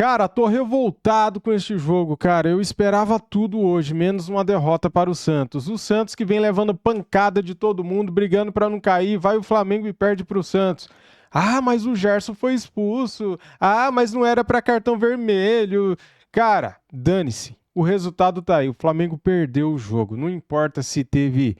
Cara, tô revoltado com este jogo, cara. Eu esperava tudo hoje, menos uma derrota para o Santos. O Santos que vem levando pancada de todo mundo, brigando para não cair, vai o Flamengo e perde pro Santos. Ah, mas o Gerson foi expulso. Ah, mas não era para cartão vermelho. Cara, dane-se. O resultado tá aí. O Flamengo perdeu o jogo. Não importa se teve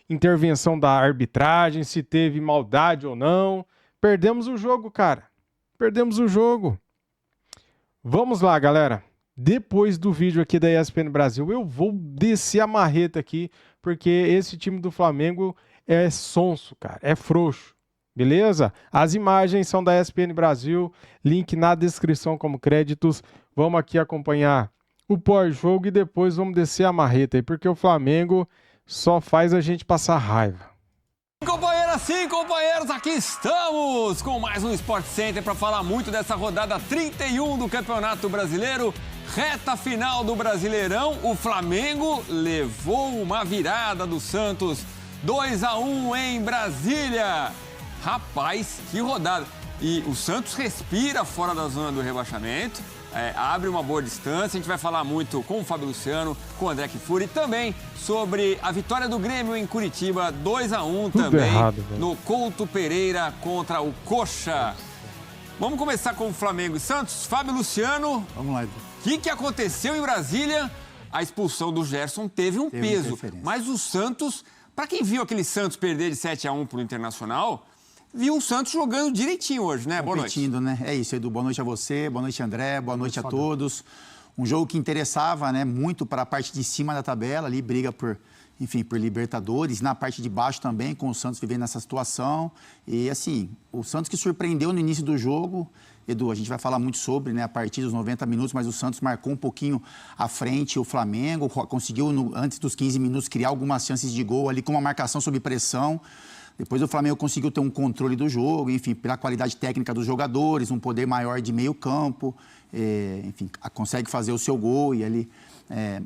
intervenção da arbitragem, se teve maldade ou não. Perdemos o jogo, cara. Perdemos o jogo. Vamos lá, galera. Depois do vídeo aqui da ESPN Brasil, eu vou descer a marreta aqui, porque esse time do Flamengo é sonso, cara. É frouxo. Beleza? As imagens são da ESPN Brasil, link na descrição como créditos. Vamos aqui acompanhar o pós-jogo e depois vamos descer a marreta aí, porque o Flamengo só faz a gente passar raiva. Companheiras, sim, companheiros, aqui estamos com mais um Sport Center para falar muito dessa rodada 31 do Campeonato Brasileiro. Reta final do Brasileirão, o Flamengo levou uma virada do Santos, 2-1 em Brasília. Rapaz, que rodada! E o Santos respira fora da zona do rebaixamento, abre uma boa distância. A gente vai falar muito com o Fábio Luciano, com o André Kfouri, também sobre a vitória do Grêmio em Curitiba, 2-1 também, errado, no Couto Pereira contra o Coxa. Vamos começar com o Flamengo e Santos. Fábio Luciano, vamos lá. O que aconteceu em Brasília? A expulsão do Gerson teve um peso, mas o Santos, para quem viu aquele Santos perder de 7-1 para o Internacional, viu o Santos jogando direitinho hoje, né? Boa noite. Competindo, né? É isso, Edu. Boa noite a você, boa noite, André, boa noite a todos. Um jogo que interessava, né, muito para a parte de cima da tabela, ali briga por Libertadores, na parte de baixo também, com o Santos vivendo nessa situação. E, assim, o Santos que surpreendeu no início do jogo. Edu, a gente vai falar muito sobre, né, a partir dos 90 minutos, mas o Santos marcou um pouquinho à frente o Flamengo, conseguiu, antes dos 15 minutos, criar algumas chances de gol ali com uma marcação sob pressão. Depois o Flamengo conseguiu ter um controle do jogo, enfim, pela qualidade técnica dos jogadores, um poder maior de meio campo, enfim, consegue fazer o seu gol e ali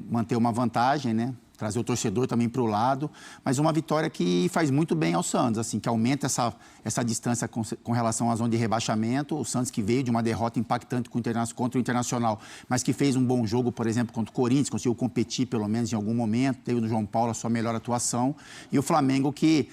manter uma vantagem, né? Trazer o torcedor também para o lado, mas uma vitória que faz muito bem ao Santos, assim, que aumenta essa distância com relação à zona de rebaixamento. O Santos que veio de uma derrota impactante contra o Internacional, mas que fez um bom jogo, por exemplo, contra o Corinthians, conseguiu competir pelo menos em algum momento, teve no João Paulo a sua melhor atuação. E o Flamengo que,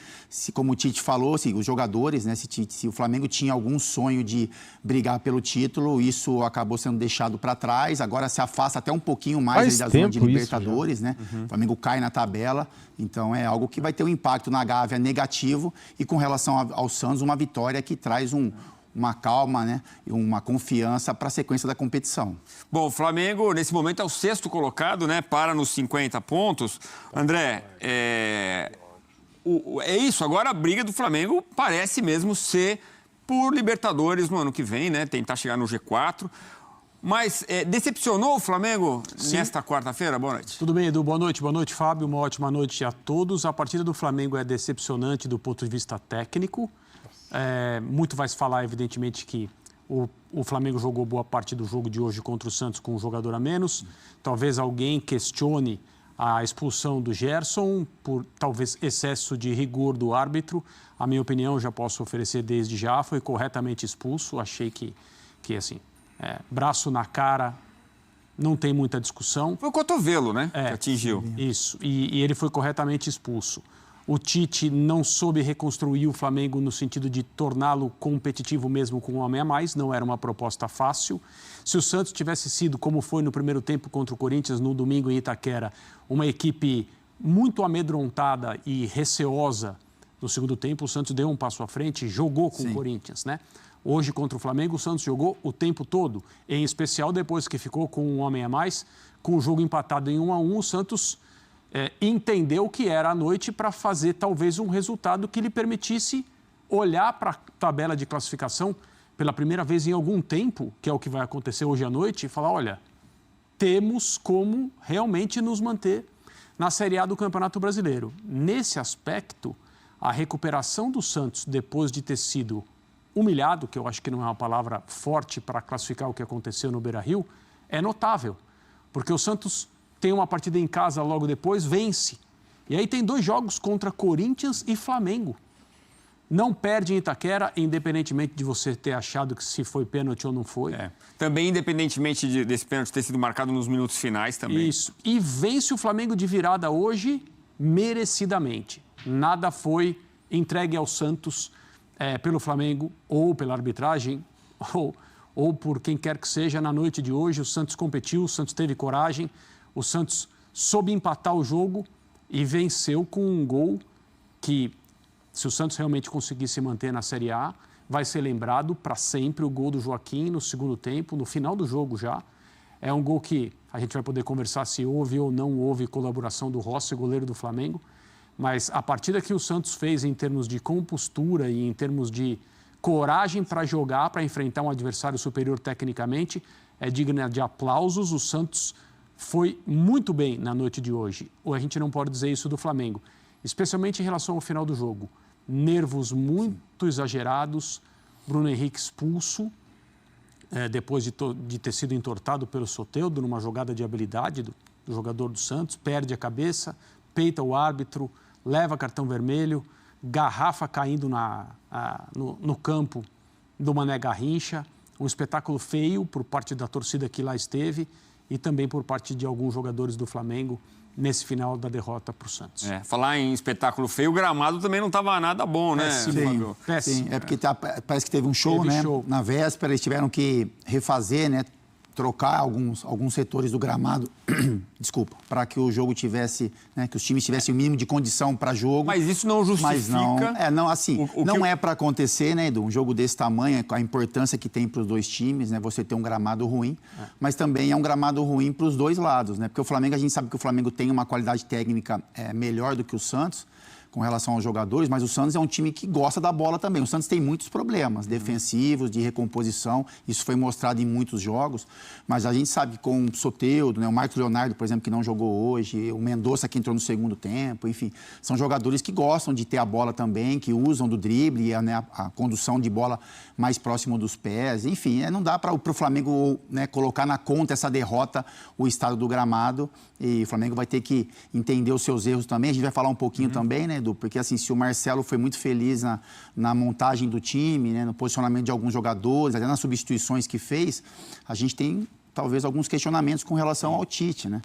como o Tite falou, os jogadores, né, se o Flamengo tinha algum sonho de brigar pelo título, isso acabou sendo deixado para trás, agora se afasta até um pouquinho mais da zona de Libertadores, né? O Flamengo cai na tabela, então é algo que vai ter um impacto na Gávea negativo e com relação ao Santos, uma vitória que traz uma calma, né, e uma confiança para a sequência da competição. Bom, o Flamengo, nesse momento, é o 6º colocado, né, para nos 50 pontos. André, é isso, agora a briga do Flamengo parece mesmo ser por Libertadores no ano que vem, né, tentar chegar no G4. Mas decepcionou o Flamengo nesta quarta-feira? Boa noite. Tudo bem, Edu? Boa noite, Fábio. Uma ótima noite a todos. A partida do Flamengo é decepcionante do ponto de vista técnico. Muito vai se falar, evidentemente, que o Flamengo jogou boa parte do jogo de hoje contra o Santos com um jogador a menos. Talvez alguém questione a expulsão do Gerson por talvez excesso de rigor do árbitro. A minha opinião, já posso oferecer desde já, foi corretamente expulso. Achei que assim... braço na cara, não tem muita discussão. Foi o cotovelo, né, que atingiu. Isso, e ele foi corretamente expulso. O Tite não soube reconstruir o Flamengo no sentido de torná-lo competitivo mesmo com um homem a mais, não era uma proposta fácil. Se o Santos tivesse sido, como foi no primeiro tempo contra o Corinthians, no domingo em Itaquera, uma equipe muito amedrontada e receosa no segundo tempo, o Santos deu um passo à frente e jogou com o Corinthians, né? Hoje, contra o Flamengo, o Santos jogou o tempo todo, em especial depois que ficou com um homem a mais, com o jogo empatado em 1-1, o Santos entendeu o que era a noite para fazer talvez um resultado que lhe permitisse olhar para a tabela de classificação pela primeira vez em algum tempo, que é o que vai acontecer hoje à noite, e falar, olha, temos como realmente nos manter na Série A do Campeonato Brasileiro. Nesse aspecto, a recuperação do Santos, depois de ter sido humilhado, que eu acho que não é uma palavra forte para classificar o que aconteceu no Beira-Rio, é notável. Porque o Santos tem uma partida em casa logo depois, vence. E aí tem 2 jogos contra Corinthians e Flamengo. não perde em Itaquera, independentemente de você ter achado que se foi pênalti ou não foi. Também independentemente desse pênalti ter sido marcado nos minutos finais também. Isso. E vence o Flamengo de virada hoje merecidamente. Nada foi entregue ao Santos pelo Flamengo ou pela arbitragem ou por quem quer que seja na noite de hoje. O Santos competiu, o Santos teve coragem, o Santos soube empatar o jogo e venceu com um gol que, se o Santos realmente conseguir se manter na Série A, vai ser lembrado para sempre, o gol do Joaquim no segundo tempo, no final do jogo já. É um gol que a gente vai poder conversar se houve ou não houve colaboração do Rossi, goleiro do Flamengo, mas a partida que o Santos fez em termos de compostura e em termos de coragem para jogar, para enfrentar um adversário superior tecnicamente, é digna de aplausos. O Santos foi muito bem na noite de hoje. Ou a gente não pode dizer isso do Flamengo, especialmente em relação ao final do jogo. Nervos muito exagerados, Bruno Henrique expulso, depois de ter sido entortado pelo Soteldo numa jogada de habilidade do jogador do Santos, perde a cabeça, peita o árbitro, leva cartão vermelho, garrafa caindo no campo do Mané Garrincha, um espetáculo feio por parte da torcida que lá esteve e também por parte de alguns jogadores do Flamengo nesse final da derrota para o Santos. Falar em espetáculo feio, o gramado também não estava nada bom, né? Sim, é porque parece que teve um show, né? Na véspera eles tiveram que refazer, né? Trocar alguns setores do gramado, desculpa, para que o jogo tivesse, né, que os times tivessem o mínimo de condição para jogo. Mas isso não justifica. Mas não, assim, não é para acontecer, né, Edu? Um jogo desse tamanho, a importância que tem para os dois times, né, você ter um gramado ruim, mas também é um gramado ruim para os dois lados, né? Porque o Flamengo, a gente sabe que o Flamengo tem uma qualidade técnica melhor do que o Santos, com relação aos jogadores, mas o Santos é um time que gosta da bola também. O Santos tem muitos problemas defensivos, de recomposição, isso foi mostrado em muitos jogos, mas a gente sabe que com o Soteldo, né, o Marcos Leonardo, por exemplo, que não jogou hoje, o Mendonça que entrou no segundo tempo, enfim, são jogadores que gostam de ter a bola também, que usam do drible, né, a condução de bola mais próximo dos pés, enfim, não dá para o Flamengo, né, colocar na conta essa derrota, o estado do gramado, e o Flamengo vai ter que entender os seus erros também. A gente vai falar um pouquinho também, né, Edu? Porque assim, se o Marcelo foi muito feliz na montagem do time, né, no posicionamento de alguns jogadores, até nas substituições que fez, a gente tem talvez alguns questionamentos com relação ao Tite, né?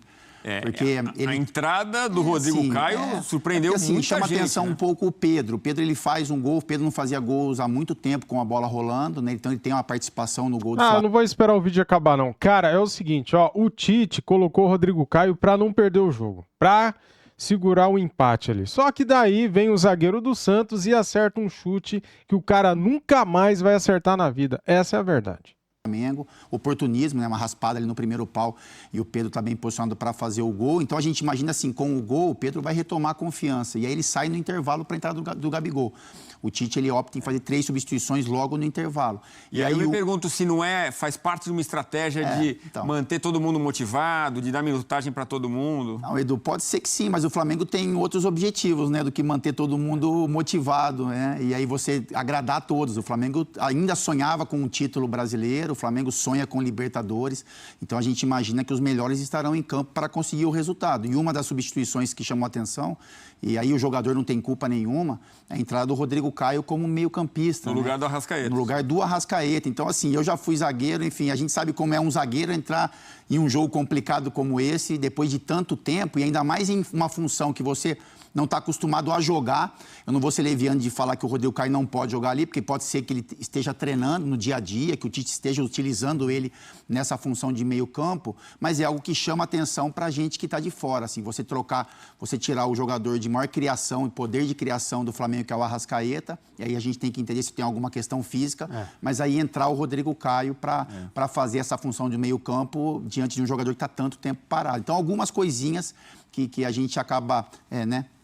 Porque a entrada do Rodrigo Caio surpreendeu porque, muita chama gente, atenção um pouco o Pedro. O Pedro, ele faz um gol. O Pedro não fazia gols há muito tempo com a bola rolando, né? Então ele tem uma participação no gol do Flamengo. Não vou esperar o vídeo acabar, não. Cara, é o seguinte, ó, o Tite colocou o Rodrigo Caio pra não perder o jogo, pra segurar o empate ali. Só que daí vem o zagueiro do Santos e acerta um chute que o cara nunca mais vai acertar na vida. Essa é a verdade. Flamengo, oportunismo, né? Uma raspada ali no primeiro pau e o Pedro está bem posicionado para fazer o gol. Então a gente imagina assim, com o gol, o Pedro vai retomar a confiança e aí ele sai no intervalo para a entrada do Gabigol. O Tite, ele opta em fazer 3 substituições logo no intervalo. E aí eu me pergunto se não faz parte de uma estratégia de manter todo mundo motivado, de dar minutagem para todo mundo. Não, Edu, pode ser que sim, mas o Flamengo tem outros objetivos, né, do que manter todo mundo motivado, né? E aí você agradar a todos. O Flamengo ainda sonhava com um título brasileiro, o Flamengo sonha com Libertadores, então a gente imagina que os melhores estarão em campo para conseguir o resultado. E uma das substituições que chamou a atenção, e aí o jogador não tem culpa nenhuma, é a entrada do Rodrigo Caio como meio-campista. No lugar do Arrascaeta. No lugar do Arrascaeta. Então, assim, eu já fui zagueiro, enfim, a gente sabe como é um zagueiro entrar em um jogo complicado como esse, depois de tanto tempo, e ainda mais em uma função que você não está acostumado a jogar. Eu não vou ser leviano de falar que o Rodrigo Caio não pode jogar ali, porque pode ser que ele esteja treinando no dia a dia, que o Tite esteja utilizando ele nessa função de meio campo, mas é algo que chama atenção para a gente que está de fora. Assim, você tirar o jogador de maior criação e poder de criação do Flamengo, que é o Arrascaeta, e aí a gente tem que entender se tem alguma questão física, mas aí entrar o Rodrigo Caio para fazer essa função de meio campo diante de um jogador que está tanto tempo parado. Então, algumas coisinhas que a gente acaba,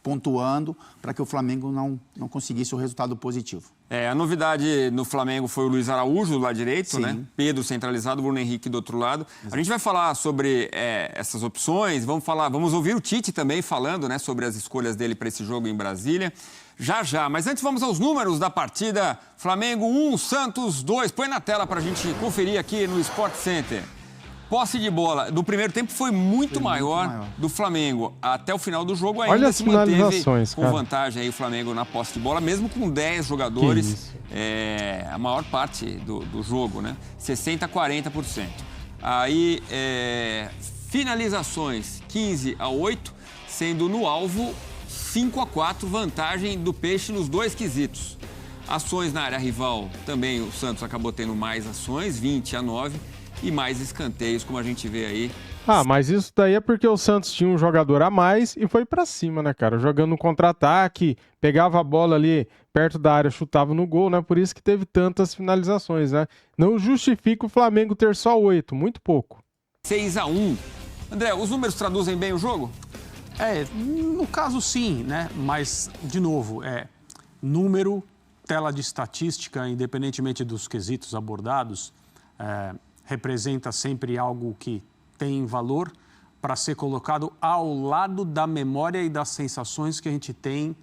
pontuando para que o Flamengo não conseguisse o resultado positivo. A novidade no Flamengo foi o Luiz Araújo do lado direito, Sim. né? Pedro centralizado, Bruno Henrique do outro lado. Exato. A gente vai falar sobre essas opções, vamos ouvir o Tite também falando, né, sobre as escolhas dele para esse jogo em Brasília. Já. Mas antes vamos aos números da partida. Flamengo 1, Santos 2. Põe na tela para a gente conferir aqui no Sport Center. Posse de bola do primeiro tempo foi muito maior do Flamengo. Até o final do jogo ainda Olha as se manteve finalizações, com cara. vantagem aí o Flamengo na posse de bola, mesmo com 10 jogadores, a maior parte do jogo, né? 60-40%. Aí, finalizações 15-8, sendo no alvo 5-4, vantagem do Peixe nos dois quesitos. Ações na área rival, também o Santos acabou tendo mais ações, 20-9, e mais escanteios, como a gente vê aí. Ah, mas isso daí é porque o Santos tinha um jogador a mais e foi pra cima, né, cara? Jogando no contra-ataque, pegava a bola ali perto da área, chutava no gol, né? Por isso que teve tantas finalizações, né? Não justifica o Flamengo ter só 8, muito pouco. 6-1. André, os números traduzem bem o jogo? No caso sim, né? Mas, de novo, número, tela de estatística, independentemente dos quesitos abordados, representa sempre algo que tem valor para ser colocado ao lado da memória e das sensações que a gente tem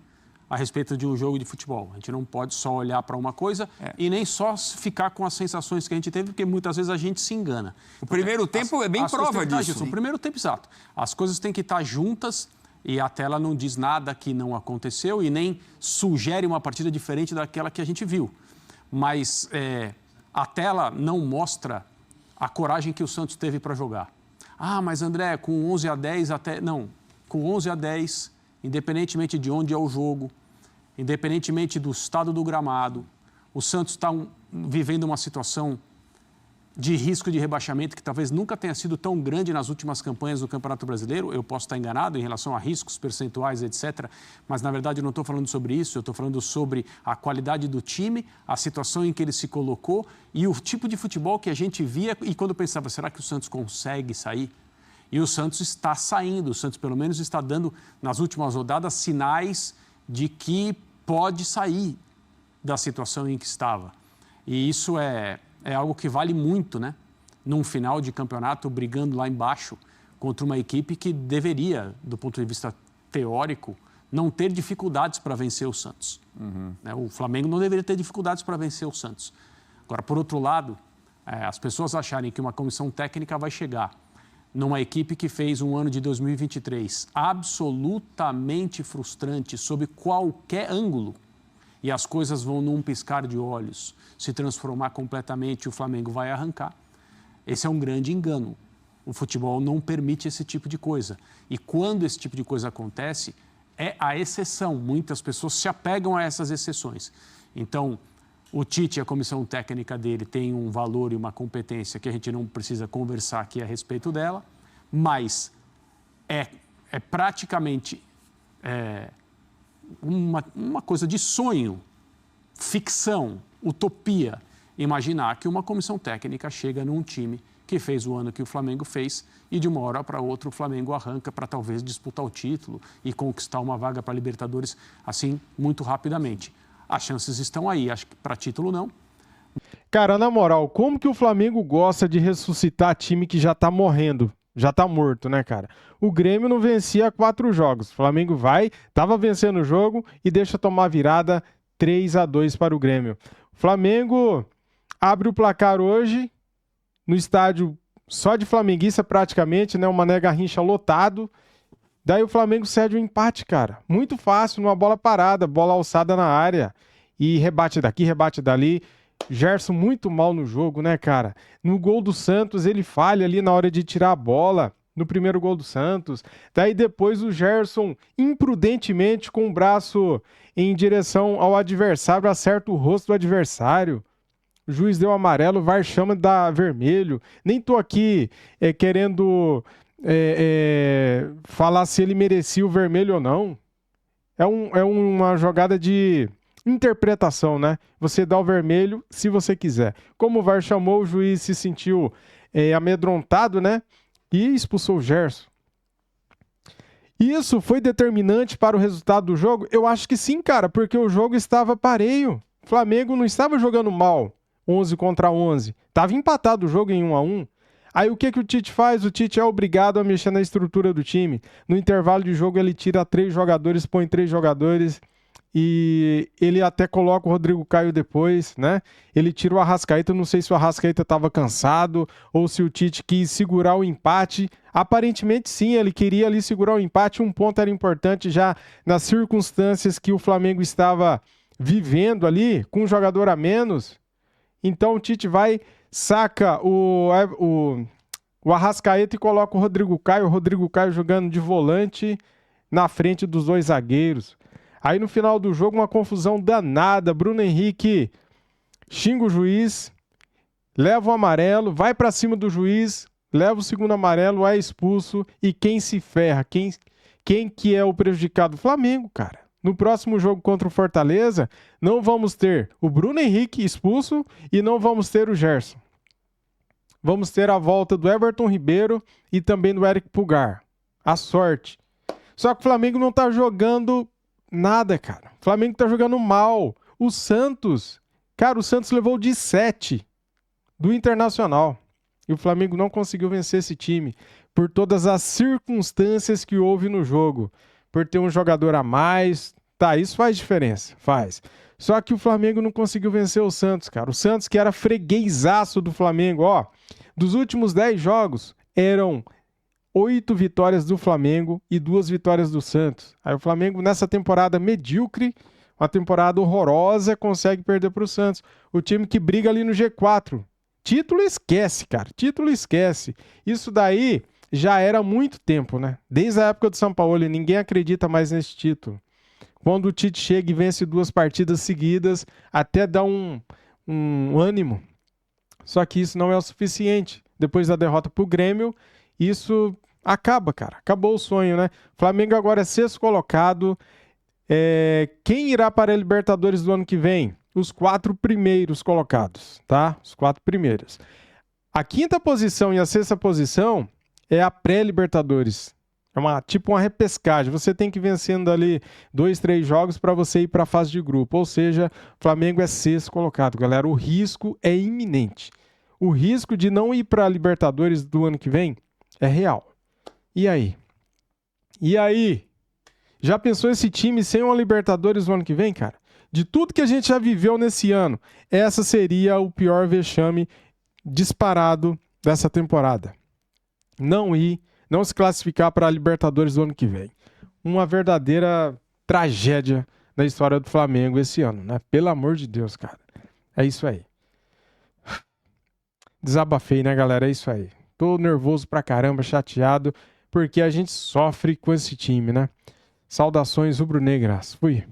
a respeito de um jogo de futebol. A gente não pode só olhar para uma coisa e nem só ficar com as sensações que a gente teve, porque muitas vezes a gente se engana. O primeiro tempo é bem prova disso. O primeiro tempo, exato. As coisas têm que estar juntas e a tela não diz nada que não aconteceu e nem sugere uma partida diferente daquela que a gente viu. Mas a tela não mostra a coragem que o Santos teve para jogar. Ah, mas André, com 11-10 até... Não, com 11-10, independentemente de onde é o jogo, independentemente do estado do gramado, o Santos está vivendo uma situação de risco de rebaixamento que talvez nunca tenha sido tão grande nas últimas campanhas do Campeonato Brasileiro. Eu posso estar enganado em relação a riscos percentuais, etc. Mas, na verdade, eu não estou falando sobre isso. Eu estou falando sobre a qualidade do time, a situação em que ele se colocou e o tipo de futebol que a gente via. E quando eu pensava, será que o Santos consegue sair? E o Santos está saindo. O Santos, pelo menos, está dando, nas últimas rodadas, sinais de que pode sair da situação em que estava. E isso é algo que vale muito, né? Num final de campeonato, brigando lá embaixo contra uma equipe que deveria, do ponto de vista teórico, não ter dificuldades para vencer o Santos. Né? O Flamengo não deveria ter dificuldades para vencer o Santos. Agora, por outro lado, as pessoas acharem que uma comissão técnica vai chegar numa equipe que fez um ano de 2023 absolutamente frustrante sob qualquer ângulo, e as coisas vão num piscar de olhos se transformar completamente e o Flamengo vai arrancar. Esse é um grande engano. O futebol não permite esse tipo de coisa. E quando esse tipo de coisa acontece, é a exceção. Muitas pessoas se apegam a essas exceções. Então, o Tite e a comissão técnica dele têm um valor e uma competência que a gente não precisa conversar aqui a respeito dela, mas é praticamente... uma coisa de sonho, ficção, utopia, imaginar que uma comissão técnica chega num time que fez o ano que o Flamengo fez e de uma hora para outra o Flamengo arranca para talvez disputar o título e conquistar uma vaga para a Libertadores assim muito rapidamente. As chances estão aí, acho que para título não. Cara, na moral, como que o Flamengo gosta de ressuscitar time que já tá morrendo? Já tá morto, né, cara? O Grêmio não vencia 4 jogos. O Flamengo tava vencendo o jogo e deixa tomar virada 3-2 para o Grêmio. O Flamengo abre o placar hoje no estádio só de flamenguista praticamente, né? O Mané Garrincha lotado. Daí o Flamengo cede um empate, cara. Muito fácil, numa bola parada, bola alçada na área. E rebate daqui, rebate dali. Gerson muito mal no jogo, né, cara? No gol do Santos, ele falha ali na hora de tirar a bola, no primeiro gol do Santos. Daí depois o Gerson, imprudentemente, com o braço em direção ao adversário, acerta o rosto do adversário. O juiz deu amarelo, o VAR chama de dar vermelho. Nem tô aqui querendo falar se ele merecia o vermelho ou não. É uma jogada de... interpretação, né? Você dá o vermelho se você quiser. Como o VAR chamou, o juiz se sentiu amedrontado, né? E expulsou o Gerson. Isso foi determinante para o resultado do jogo? Eu acho que sim, cara, porque o jogo estava pareio. O Flamengo não estava jogando mal, 11 contra 11. Estava empatado o jogo em 1-1. Aí o que o Tite faz? O Tite é obrigado a mexer na estrutura do time. No intervalo de jogo ele tira 3 jogadores, põe 3 jogadores... e ele até coloca o Rodrigo Caio depois, né? Ele tira o Arrascaeta, não sei se o Arrascaeta estava cansado ou se o Tite quis segurar o empate. Aparentemente sim, ele queria ali segurar o empate, um ponto era importante já nas circunstâncias que o Flamengo estava vivendo ali, com um jogador a menos. Então o Tite vai, saca o Arrascaeta e coloca o Rodrigo Caio jogando de volante na frente dos dois zagueiros. Aí no final do jogo, uma confusão danada. Bruno Henrique xinga o juiz, leva o amarelo, vai pra cima do juiz, leva o segundo amarelo, é expulso. E quem se ferra? Quem que é o prejudicado? O Flamengo, cara. No próximo jogo contra o Fortaleza, não vamos ter o Bruno Henrique expulso e não vamos ter o Gerson. Vamos ter a volta do Everton Ribeiro e também do Eric Pulgar. A sorte. Só que o Flamengo não tá jogando nada, cara. O Flamengo tá jogando mal. O Santos levou de 7 do Internacional. E o Flamengo não conseguiu vencer esse time por todas as circunstâncias que houve no jogo. Por ter um jogador a mais. Tá, isso faz diferença. Faz. Só que o Flamengo não conseguiu vencer o Santos, cara. O Santos, que era freguesaço do Flamengo, ó. Dos últimos 10 jogos, eram 8 vitórias do Flamengo e 2 vitórias do Santos. Aí o Flamengo, nessa temporada medíocre, uma temporada horrorosa, consegue perder para o Santos. O time que briga ali no G4. Título esquece, cara. Título esquece. Isso daí já era há muito tempo, né? Desde a época do Sampaoli, ninguém acredita mais nesse título. Quando o Tite chega e vence 2 partidas seguidas, até dá um ânimo. Só que isso não é o suficiente. Depois da derrota para o Grêmio, isso acaba, cara. Acabou o sonho, né? O Flamengo agora é 6º colocado. Quem irá para a Libertadores do ano que vem? Os 4 primeiros colocados, tá? Os 4 primeiros. A 5ª posição e a 6ª posição é a pré-Libertadores. É tipo uma repescagem. Você tem que ir vencendo ali 2, 3 jogos para você ir para a fase de grupo. Ou seja, o Flamengo é 6º colocado, galera. O risco é iminente. O risco de não ir para a Libertadores do ano que vem é real. E aí? E aí? Já pensou esse time sem uma Libertadores no ano que vem, cara? De tudo que a gente já viveu nesse ano, essa seria o pior vexame disparado dessa temporada. Não se classificar para a Libertadores do ano que vem. Uma verdadeira tragédia na história do Flamengo esse ano, né? Pelo amor de Deus, cara. É isso aí. Desabafei, né, galera? É isso aí. Tô nervoso pra caramba, chateado, porque a gente sofre com esse time, né? Saudações rubro-negras. Fui.